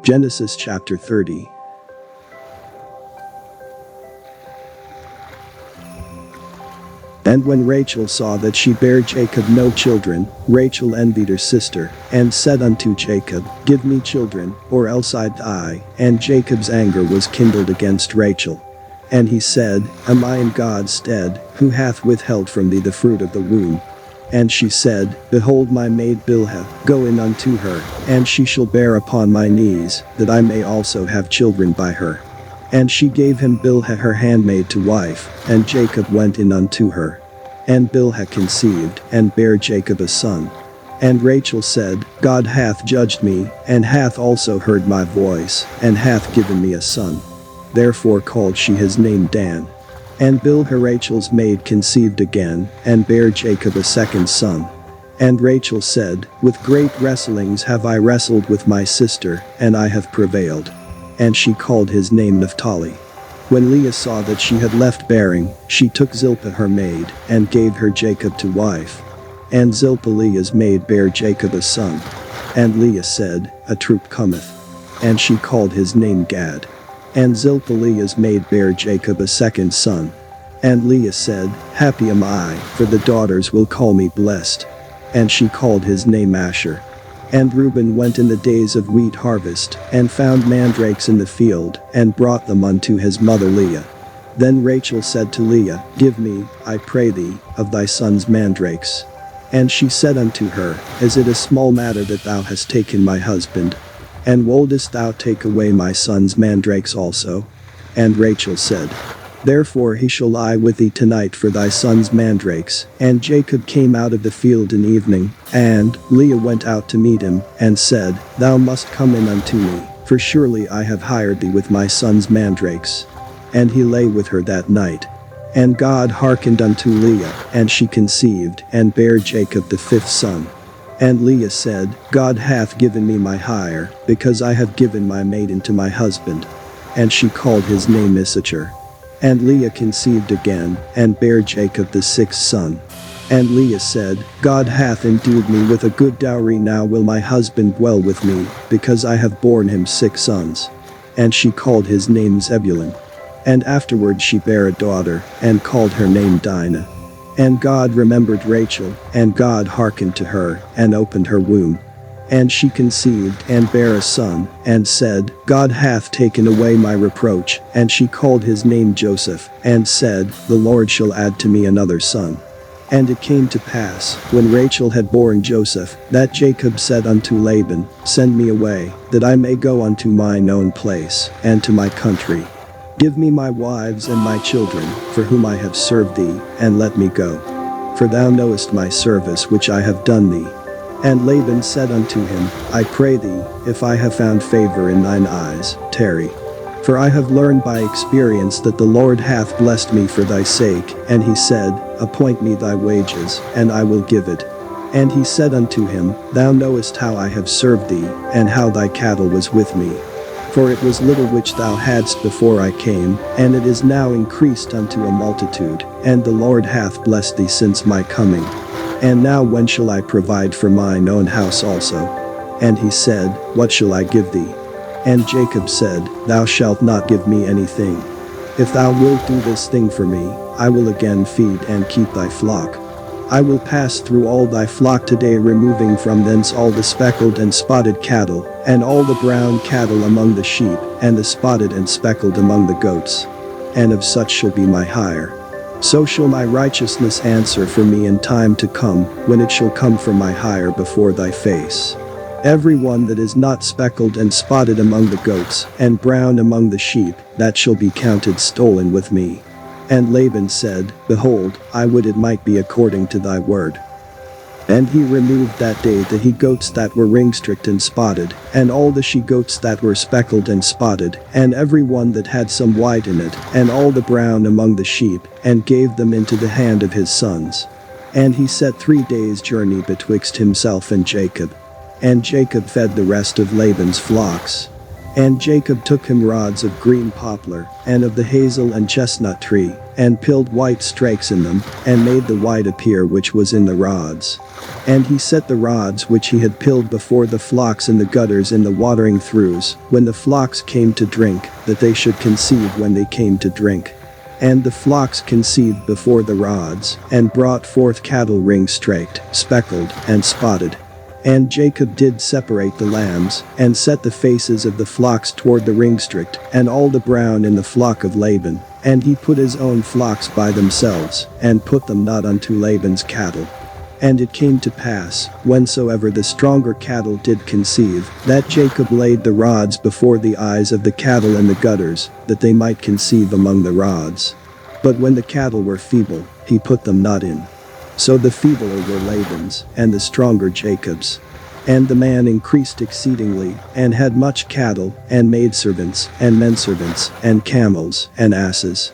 Genesis chapter 30. And when Rachel saw that she bare Jacob no children, Rachel envied her sister, and said unto Jacob, Give me children, or else I die. And Jacob's anger was kindled against Rachel. And he said, Am I in God's stead, who hath withheld from thee the fruit of the womb? And she said, Behold my maid Bilhah, go in unto her, and she shall bear upon my knees, that I may also have children by her. And she gave him Bilhah her handmaid to wife, and Jacob went in unto her. And Bilhah conceived, and bare Jacob a son. And Rachel said, God hath judged me, and hath also heard my voice, and hath given me a son. Therefore called she his name Dan. And Bilhah Rachel's maid conceived again, and bare Jacob a second son. And Rachel said, With great wrestlings have I wrestled with my sister, and I have prevailed. And she called his name Naphtali. When Leah saw that she had left bearing, she took Zilpah her maid, and gave her Jacob to wife. And Zilpah Leah's maid bare Jacob a son. And Leah said, A troop cometh. And she called his name Gad. And Zilpah Leah's maid bare Jacob a second son. And Leah said, Happy am I, for the daughters will call me blessed. And she called his name Asher. And Reuben went in the days of wheat harvest, and found mandrakes in the field, and brought them unto his mother Leah. Then Rachel said to Leah, Give me, I pray thee, of thy son's mandrakes. And she said unto her, Is it a small matter that thou hast taken my husband? And wouldest thou take away my son's mandrakes also? And Rachel said, Therefore he shall lie with thee tonight for thy son's mandrakes. And Jacob came out of the field in evening, and Leah went out to meet him, and said, Thou must come in unto me, for surely I have hired thee with my son's mandrakes. And he lay with her that night. And God hearkened unto Leah, and she conceived, and bare Jacob the fifth son. And Leah said, God hath given me my hire, because I have given my maiden to my husband. And she called his name Issachar. And Leah conceived again, and bare Jacob the sixth son. And Leah said, God hath endued me with a good dowry, now will my husband dwell with me, because I have borne him 6 sons. And she called his name Zebulun. And afterward she bare a daughter, and called her name Dinah. And God remembered Rachel, and God hearkened to her, and opened her womb. And she conceived, and bare a son, and said, God hath taken away my reproach. And she called his name Joseph, and said, The Lord shall add to me another son. And it came to pass, when Rachel had borne Joseph, that Jacob said unto Laban, Send me away, that I may go unto mine own place, and to my country. Give me my wives and my children, for whom I have served thee, and let me go. For thou knowest my service which I have done thee. And Laban said unto him, I pray thee, if I have found favor in thine eyes, tarry. For I have learned by experience that the Lord hath blessed me for thy sake. And he said, Appoint me thy wages, and I will give it. And he said unto him, Thou knowest how I have served thee, and how thy cattle was with me. For it was little which thou hadst before I came, and it is now increased unto a multitude, and the Lord hath blessed thee since my coming. And now when shall I provide for mine own house also? And he said, What shall I give thee? And Jacob said, Thou shalt not give me anything. If thou wilt do this thing for me, I will again feed and keep thy flock. I will pass through all thy flock today, removing from thence all the speckled and spotted cattle, and all the brown cattle among the sheep, and the spotted and speckled among the goats. And of such shall be my hire. So shall my righteousness answer for me in time to come, when it shall come for my hire before thy face. Every one that is not speckled and spotted among the goats, and brown among the sheep, that shall be counted stolen with me. And Laban said, Behold, I would it might be according to thy word. And he removed that day the he-goats that were ring-streaked and spotted, and all the she-goats that were speckled and spotted, and every one that had some white in it, and all the brown among the sheep, and gave them into the hand of his sons. And he set 3 days' journey betwixt himself and Jacob. And Jacob fed the rest of Laban's flocks. And Jacob took him rods of green poplar, and of the hazel and chestnut tree, and pilled white strakes in them, and made the white appear which was in the rods. And he set the rods which he had pilled before the flocks in the gutters in the watering troughs, when the flocks came to drink, that they should conceive when they came to drink. And the flocks conceived before the rods, and brought forth cattle ring-straked, speckled, and spotted. And Jacob did separate the lambs, and set the faces of the flocks toward the ring-straked, and all the brown in the flock of Laban. And he put his own flocks by themselves, and put them not unto Laban's cattle. And it came to pass, whensoever the stronger cattle did conceive, that Jacob laid the rods before the eyes of the cattle in the gutters, that they might conceive among the rods. But when the cattle were feeble, he put them not in. So the feebler were Laban's, and the stronger Jacob's. And the man increased exceedingly, and had much cattle, and maidservants, and menservants, and camels, and asses.